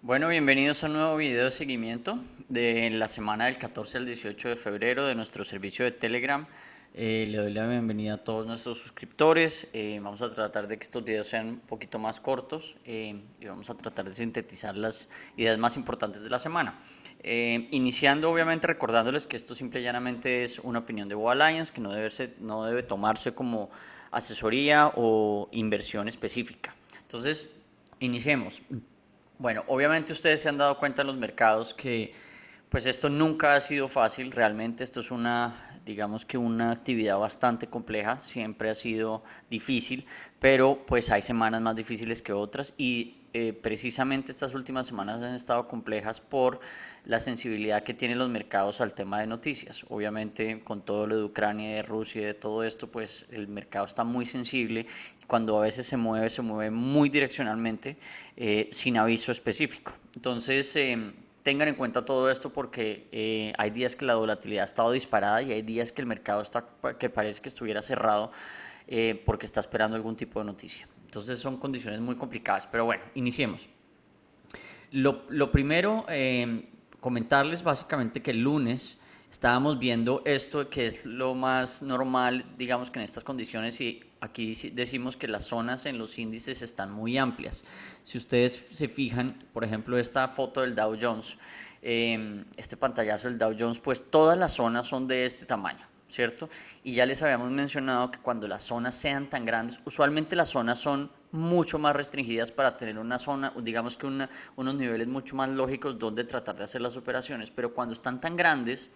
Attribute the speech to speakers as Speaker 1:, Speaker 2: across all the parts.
Speaker 1: Bueno, bienvenidos a un nuevo video de seguimiento de la semana del 14 al 18 de febrero de nuestro servicio de Telegram. Le doy la bienvenida a todos nuestros suscriptores. Vamos a tratar de que estos videos sean un poquito más cortos y vamos a tratar de sintetizar las ideas más importantes de la semana. Iniciando obviamente recordándoles que esto simple y llanamente es una opinión de Boa Alliance, que no debe tomarse como asesoría o inversión específica. Entonces, iniciemos. Bueno, obviamente ustedes se han dado cuenta en los mercados que pues esto nunca ha sido fácil, realmente esto es digamos que una actividad bastante compleja, siempre ha sido difícil, pero pues hay semanas más difíciles que otras y precisamente estas últimas semanas han estado complejas por la sensibilidad que tienen los mercados al tema de noticias. Obviamente con todo lo de Ucrania, de Rusia y de todo esto, pues el mercado está muy sensible. Cuando a veces se mueve muy direccionalmente sin aviso específico. Entonces tengan en cuenta todo esto porque hay días que la volatilidad ha estado disparada y hay días que el mercado que parece que estuviera cerrado porque está esperando algún tipo de noticia. Entonces son condiciones muy complicadas, pero bueno, iniciemos. Lo primero, comentarles básicamente que el lunes estábamos viendo esto que es lo más normal, digamos que en estas condiciones, y aquí decimos que las zonas en los índices están muy amplias. Si ustedes se fijan, por ejemplo, esta foto del Dow Jones, este pantallazo del Dow Jones, pues todas las zonas son de este tamaño, ¿cierto? Y ya les habíamos mencionado que cuando las zonas sean tan grandes, usualmente las zonas son mucho más restringidas para tener una zona, digamos que unos niveles mucho más lógicos donde tratar de hacer las operaciones, pero cuando están tan grandes,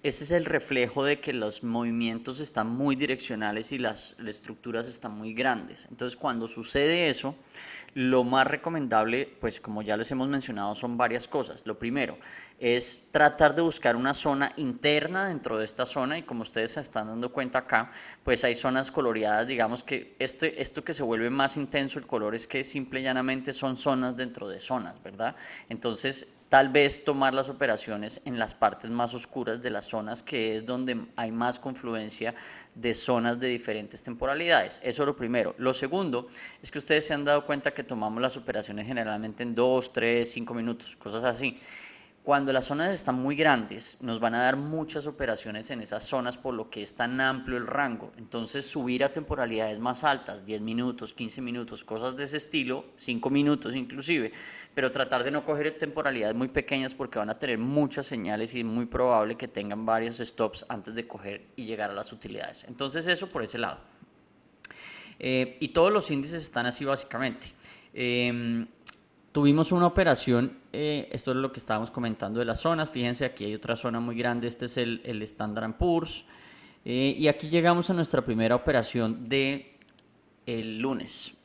Speaker 1: ese es el reflejo de que los movimientos están muy direccionales y las estructuras están muy grandes. Entonces, cuando sucede eso, lo más recomendable, pues como ya les hemos mencionado, son varias cosas. Lo primero es tratar de buscar una zona interna dentro de esta zona y como ustedes se están dando cuenta acá, pues hay zonas coloreadas, digamos que esto que se vuelve más intenso el color es que simple y llanamente son zonas dentro de zonas, ¿verdad? Entonces, tal vez tomar las operaciones en las partes más oscuras de las zonas, que es donde hay más confluencia de zonas de diferentes temporalidades. Eso es lo primero. Lo segundo es que ustedes se han dado cuenta que tomamos las operaciones generalmente en 2, 3, 5 minutos, cosas así. Cuando las zonas están muy grandes, nos van a dar muchas operaciones en esas zonas por lo que es tan amplio el rango. Entonces subir a temporalidades más altas, 10 minutos, 15 minutos, cosas de ese estilo, 5 minutos inclusive, pero tratar de no coger temporalidades muy pequeñas porque van a tener muchas señales y es muy probable que tengan varios stops antes de coger y llegar a las utilidades. Entonces eso por ese lado. Y todos los índices están así básicamente. Tuvimos una operación, esto es lo que estábamos comentando de las zonas, fíjense aquí hay otra zona muy grande, este es el Standard Poor's, y aquí llegamos a nuestra primera operación de el lunes.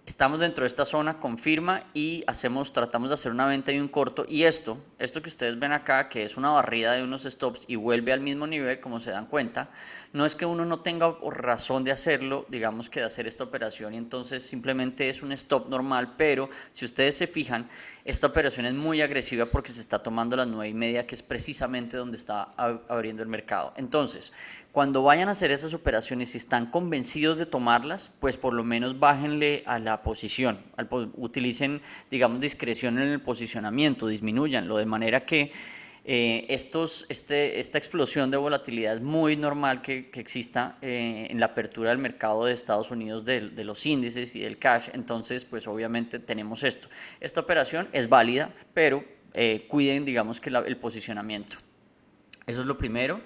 Speaker 1: Estamos dentro de esta zona, confirma y tratamos de hacer una venta y un corto y esto que ustedes ven acá, que es una barrida de unos stops y vuelve al mismo nivel, como se dan cuenta, no es que uno no tenga razón de hacerlo, digamos que de hacer esta operación y entonces simplemente es un stop normal, pero si ustedes se fijan, esta operación es muy agresiva porque se está tomando las 9:30, que es precisamente donde está abriendo el mercado. Entonces, cuando vayan a hacer esas operaciones, si están convencidos de tomarlas, pues por lo menos bájenle a la posición, utilicen, digamos, discreción en el posicionamiento, disminuyanlo, de manera que esta explosión de volatilidad es muy normal que exista en la apertura del mercado de Estados Unidos de los índices y del cash, entonces pues obviamente tenemos esto. Esta operación es válida, pero cuiden, digamos, que el posicionamiento. Eso es lo primero.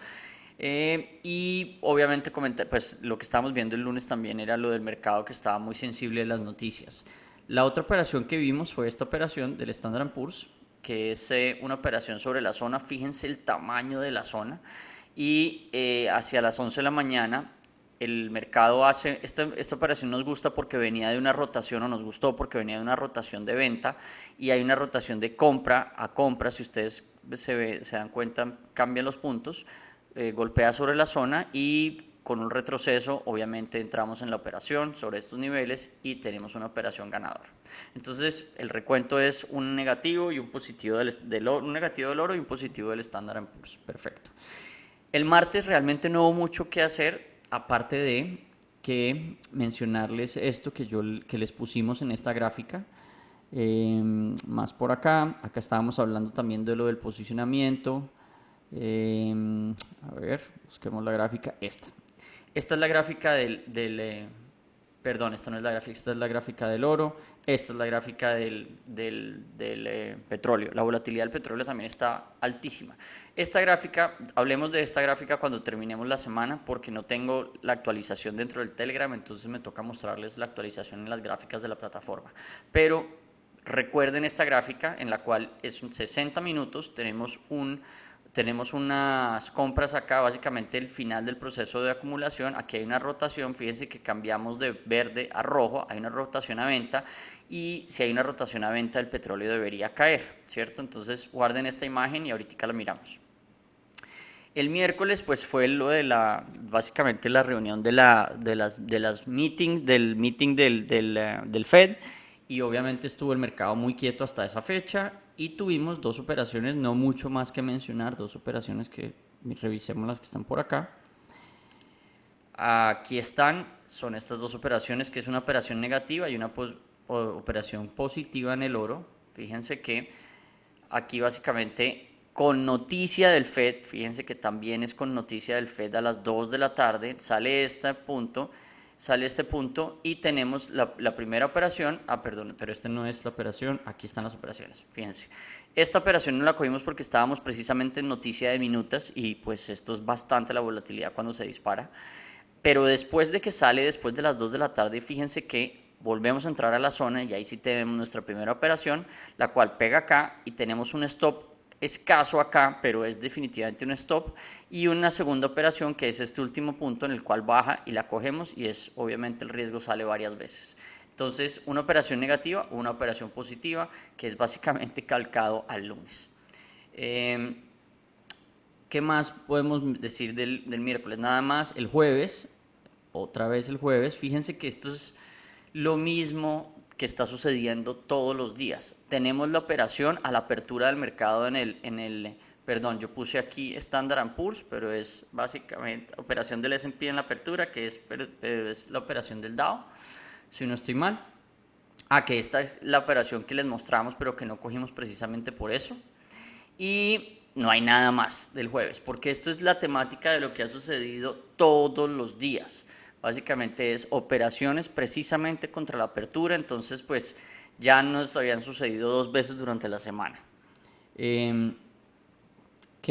Speaker 1: Y obviamente comentar, pues lo que estábamos viendo el lunes también era lo del mercado que estaba muy sensible a las noticias. La otra operación que vimos fue esta operación del Standard Poor's, que es una operación sobre la zona. Fíjense el tamaño de la zona y hacia las 11 de la mañana el mercado hace, esta operación nos gusta porque venía de una rotación, o nos gustó porque venía de una rotación de venta y hay una rotación de compra a compra. Si ustedes se dan cuenta, cambian los puntos, golpea sobre la zona y con un retroceso obviamente entramos en la operación sobre estos niveles y tenemos una operación ganadora. Entonces el recuento es un negativo y un positivo un negativo del oro y un positivo del Standard & Poor's. Perfecto. El martes realmente no hubo mucho que hacer aparte de que mencionarles esto que les pusimos en esta gráfica. Más por acá estábamos hablando también de lo del posicionamiento. A ver, busquemos la gráfica, esta es la gráfica perdón, esta no es la gráfica, esta es la gráfica del oro, esta es la gráfica del petróleo. La volatilidad del petróleo también está altísima. Esta gráfica, hablemos de esta gráfica cuando terminemos la semana, porque no tengo la actualización dentro del Telegram, entonces me toca mostrarles la actualización en las gráficas de la plataforma. Pero recuerden esta gráfica en la cual es 60 minutos, tenemos unas compras acá, básicamente el final del proceso de acumulación. Aquí hay una rotación, fíjense que cambiamos de verde a rojo, hay una rotación a venta, y si hay una rotación a venta el petróleo debería caer, ¿cierto? Entonces guarden esta imagen y ahorita la miramos. El miércoles pues fue lo de básicamente la reunión del meeting del Fed, y obviamente estuvo el mercado muy quieto hasta esa fecha y tuvimos dos operaciones, no mucho más que mencionar, dos operaciones que revisemos las que están por acá. Aquí son estas dos operaciones, que es una operación negativa y una operación positiva en el oro. Fíjense que aquí básicamente con noticia del Fed, fíjense que también es con noticia del Fed a las 2 de la tarde, sale este punto y tenemos la primera operación. Perdón, pero esta no es la operación, aquí están las operaciones, fíjense. Esta operación no la cogimos porque estábamos precisamente en noticia de minutas y pues esto es bastante la volatilidad cuando se dispara. Pero después de que sale, después de las 2 de la tarde, fíjense que volvemos a entrar a la zona y ahí sí tenemos nuestra primera operación, la cual pega acá y tenemos un stop escaso acá, pero es definitivamente un stop, y una segunda operación que es este último punto en el cual baja y la cogemos, y es obviamente el riesgo sale varias veces. Entonces, una operación negativa o una operación positiva, que es básicamente calcado al lunes. ¿Qué más podemos decir del miércoles? Nada más, el jueves, otra vez el jueves, fíjense que esto es lo mismo que está sucediendo todos los días. Tenemos la operación a la apertura del mercado perdón, yo puse aquí Standard & Poor's, pero es básicamente operación del S&P en la apertura, que es la operación del Dow, si no estoy mal. Que esta es la operación que les mostramos, pero que no cogimos precisamente por eso. Y no hay nada más del jueves, porque esto es la temática de lo que ha sucedido todos los días. Básicamente es operaciones precisamente contra la apertura, entonces pues ya nos habían sucedido 2 veces durante la semana. ¿Qué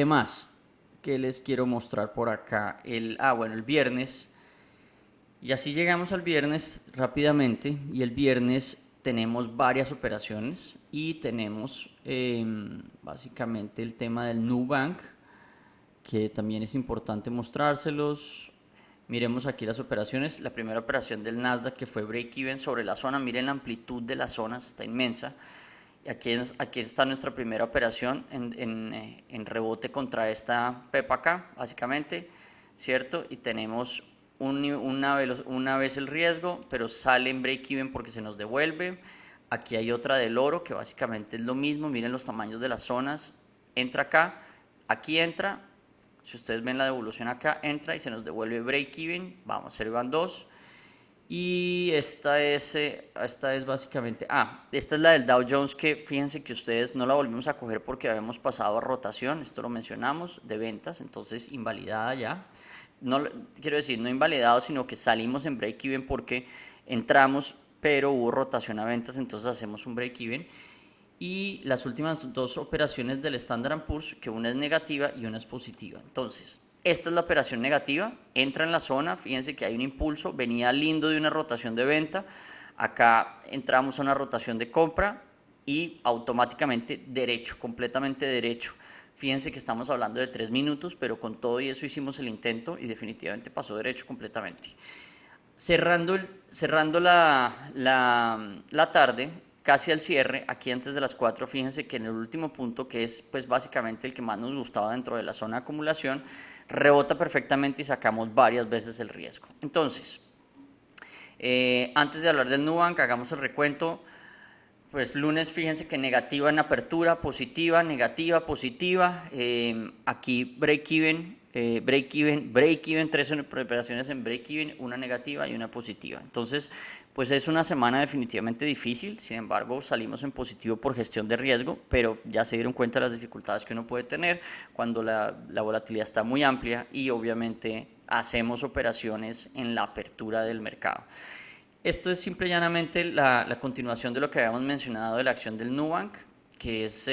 Speaker 1: más? ¿Qué les quiero mostrar por acá? Bueno, el viernes, y así llegamos al viernes rápidamente, y el viernes tenemos varias operaciones y tenemos básicamente el tema del Nubank, que también es importante mostrárselos. Miremos aquí las operaciones. La primera operación del Nasdaq, que fue break-even sobre la zona. Miren la amplitud de las zonas, está inmensa. Y aquí está nuestra primera operación en rebote contra esta pepa acá, básicamente, ¿cierto? Y tenemos una vez el riesgo, pero sale en break-even porque se nos devuelve. Aquí hay otra del oro, que básicamente es lo mismo. Miren los tamaños de las zonas. Entra acá, aquí entra. Si ustedes ven la devolución acá, entra y se nos devuelve break-even. Vamos, 0 van 2. Y esta es básicamente, esta es la del Dow Jones, que fíjense que ustedes no la volvimos a coger porque habíamos pasado a rotación, esto lo mencionamos, de ventas, entonces invalidada ya. No, quiero decir, no invalidado, sino que salimos en break-even porque entramos, pero hubo rotación a ventas, entonces hacemos un break-even. Y las últimas dos operaciones del Standard & Poor's, que una es negativa y una es positiva. Entonces, esta es la operación negativa, entra en la zona, fíjense que hay un impulso, venía lindo de una rotación de venta, acá entramos a una rotación de compra y automáticamente derecho, completamente derecho. Fíjense que estamos hablando de 3 minutos, pero con todo y eso hicimos el intento y definitivamente pasó derecho completamente. Cerrando la tarde, casi al cierre, aquí antes de las 4, fíjense que en el último punto, que es pues básicamente el que más nos gustaba dentro de la zona de acumulación, rebota perfectamente y sacamos varias veces el riesgo. Entonces, antes de hablar del Nubank, hagamos el recuento. Pues lunes, fíjense que negativa en apertura, positiva, negativa, positiva. Aquí break-even, break-even, tres operaciones en break-even, una negativa y una positiva. Entonces, pues es una semana definitivamente difícil, sin embargo salimos en positivo por gestión de riesgo, pero ya se dieron cuenta de las dificultades que uno puede tener cuando la volatilidad está muy amplia y obviamente hacemos operaciones en la apertura del mercado. Esto es simple y llanamente la continuación de lo que habíamos mencionado de la acción del Nubank, que es,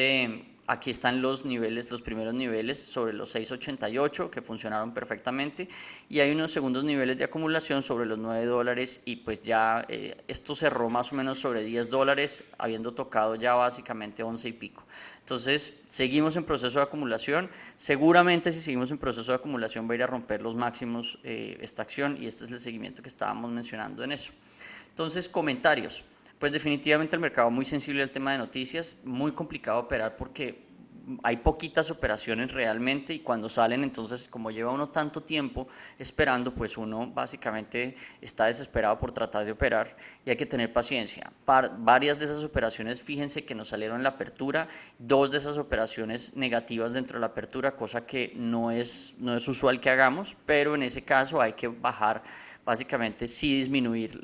Speaker 1: aquí están los niveles, los primeros niveles sobre los 6.88 que funcionaron perfectamente y hay unos segundos niveles de acumulación sobre los $9 y pues ya esto cerró más o menos sobre $10, habiendo tocado ya básicamente 11 y pico. Entonces seguimos en proceso de acumulación, seguramente si seguimos en proceso de acumulación va a ir a romper los máximos esta acción y este es el seguimiento que estábamos mencionando en eso. Entonces, comentarios. Pues definitivamente el mercado muy sensible al tema de noticias, muy complicado operar porque hay poquitas operaciones realmente y cuando salen, entonces como lleva uno tanto tiempo esperando, pues uno básicamente está desesperado por tratar de operar y hay que tener paciencia. Varias de esas operaciones, fíjense que nos salieron en la apertura, dos de esas operaciones negativas dentro de la apertura, cosa que no es usual que hagamos, pero en ese caso hay que bajar, básicamente sí disminuir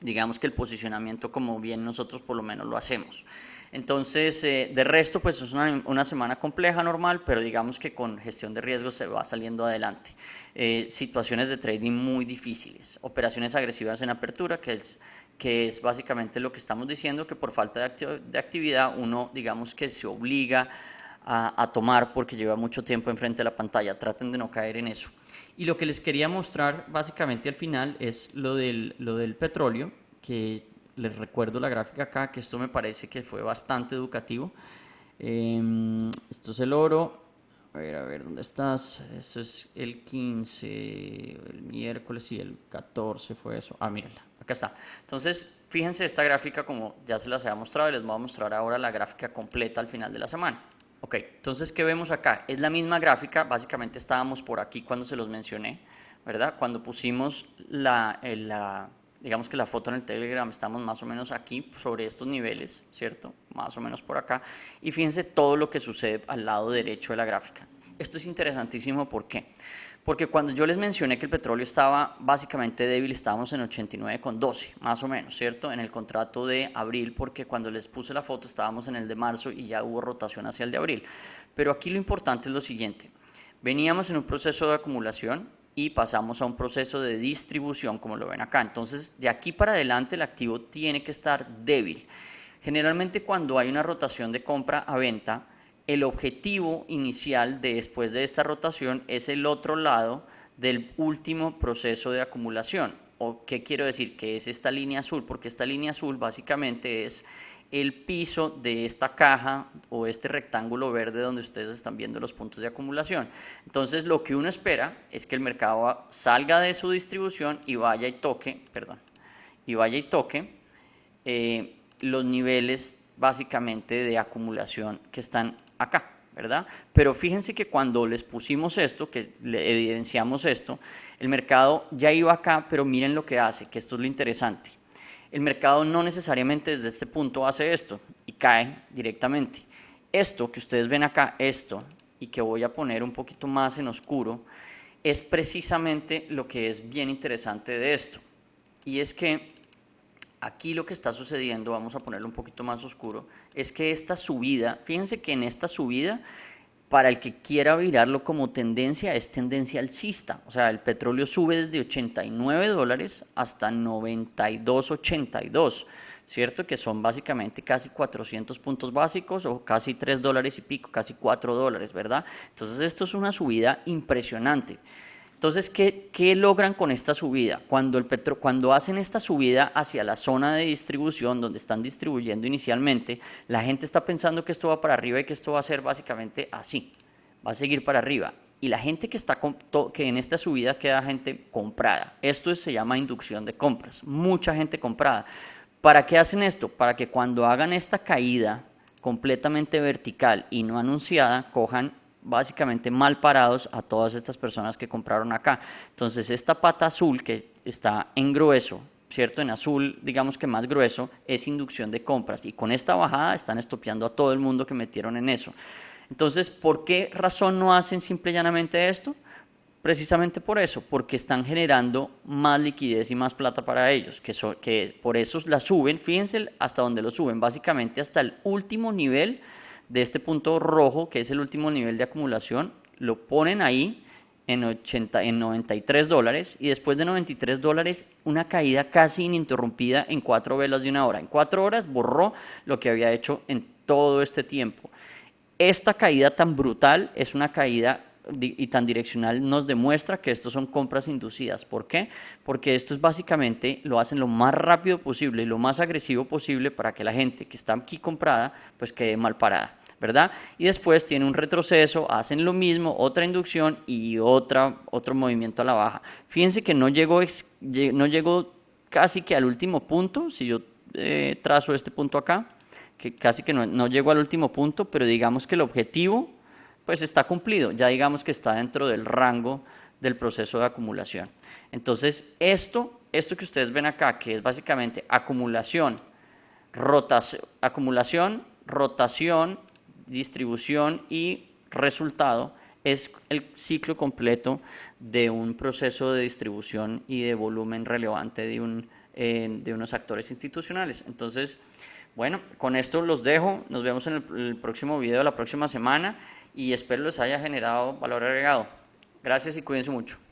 Speaker 1: digamos que el posicionamiento como bien nosotros por lo menos lo hacemos. Entonces, de resto, pues es una semana compleja, normal, pero digamos que con gestión de riesgos se va saliendo adelante. Situaciones de trading muy difíciles, operaciones agresivas en apertura, que es básicamente lo que estamos diciendo, que por falta de actividad uno, digamos que se obliga a tomar porque lleva mucho tiempo enfrente de la pantalla. Traten de no caer en eso. Y lo que les quería mostrar básicamente al final es lo del petróleo, que les recuerdo la gráfica acá, que esto me parece que fue bastante educativo. Esto es el oro. A ver, ¿dónde estás? Eso es el 15, el miércoles, y el 14 fue eso. Ah, mírenla, acá está. Entonces, fíjense esta gráfica como ya se las había mostrado y les voy a mostrar ahora la gráfica completa al final de la semana. Ok, entonces, ¿qué vemos acá? Es la misma gráfica, básicamente estábamos por aquí cuando se los mencioné, ¿verdad? Cuando pusimos digamos que la foto en el Telegram, estamos más o menos aquí sobre estos niveles, ¿cierto? Más o menos por acá. Y fíjense todo lo que sucede al lado derecho de la gráfica. Esto es interesantísimo, ¿por qué? Porque cuando yo les mencioné que el petróleo estaba básicamente débil, estábamos en 89,12, más o menos, ¿cierto? En el contrato de abril, porque cuando les puse la foto estábamos en el de marzo y ya hubo rotación hacia el de abril. Pero aquí lo importante es lo siguiente, veníamos en un proceso de acumulación y pasamos a un proceso de distribución, como lo ven acá. Entonces, de aquí para adelante el activo tiene que estar débil. Generalmente cuando hay una rotación de compra a venta, el objetivo inicial después de esta rotación es el otro lado del último proceso de acumulación. ¿O qué quiero decir? Que es esta línea azul, porque esta línea azul básicamente es el piso de esta caja o este rectángulo verde donde ustedes están viendo los puntos de acumulación. Entonces lo que uno espera es que el mercado salga de su distribución y vaya y toque, los niveles básicamente de acumulación que están acá, ¿verdad? Pero fíjense que cuando les pusimos esto, que le evidenciamos esto, el mercado ya iba acá, pero miren lo que hace, que esto es lo interesante. El mercado no necesariamente desde este punto hace esto y cae directamente. Esto que ustedes ven acá, esto, y que voy a poner un poquito más en oscuro, es precisamente lo que es bien interesante de esto. Y es que aquí lo que está sucediendo, vamos a ponerlo un poquito más oscuro, es que esta subida, fíjense que en esta subida, para el que quiera mirarlo como tendencia, es tendencia alcista. O sea, el petróleo sube desde $89 hasta 92.82, ¿cierto? Que son básicamente casi 400 puntos básicos o casi $3 y pico, casi $4, ¿verdad? Entonces esto es una subida impresionante. Entonces, ¿qué logran con esta subida? Cuando hacen esta subida hacia la zona de distribución, donde están distribuyendo inicialmente, la gente está pensando que esto va para arriba y que esto va a ser básicamente así, va a seguir para arriba. Y la gente que en esta subida queda gente comprada. Esto se llama inducción de compras, mucha gente comprada. ¿Para qué hacen esto? Para que cuando hagan esta caída completamente vertical y no anunciada, cojan básicamente mal parados a todas estas personas que compraron acá. Entonces esta pata azul que está en grueso, ¿cierto? En azul, digamos que más grueso, es inducción de compras. Y con esta bajada están estopeando a todo el mundo que metieron en eso. Entonces, ¿por qué razón no hacen simple y llanamente esto? Precisamente por eso, porque están generando más liquidez y más plata para ellos, que por eso la suben, fíjense hasta dónde lo suben, básicamente hasta el último nivel de este punto rojo, que es el último nivel de acumulación, lo ponen ahí en $93 y después de $93 una caída casi ininterrumpida en 4 velas de una hora. En 4 horas borró lo que había hecho en todo este tiempo. Esta caída tan brutal es una caída y tan direccional, nos demuestra que estos son compras inducidas. ¿Por qué? Porque esto es básicamente, lo hacen lo más rápido posible y lo más agresivo posible para que la gente que está aquí comprada pues quede mal parada, ¿verdad? Y después tiene un retroceso, hacen lo mismo, otra inducción y otro movimiento a la baja. Fíjense que no llegó casi que al último punto. Si yo trazo este punto acá, que casi que no llegó al último punto, pero digamos que el objetivo pues está cumplido, ya digamos que está dentro del rango del proceso de acumulación. Entonces esto que ustedes ven acá, que es básicamente acumulación, rotación, distribución y resultado, es el ciclo completo de un proceso de distribución y de volumen relevante de unos actores institucionales. Entonces, bueno, con esto los dejo, nos vemos en el próximo video de la próxima semana y espero les haya generado valor agregado. Gracias y cuídense mucho.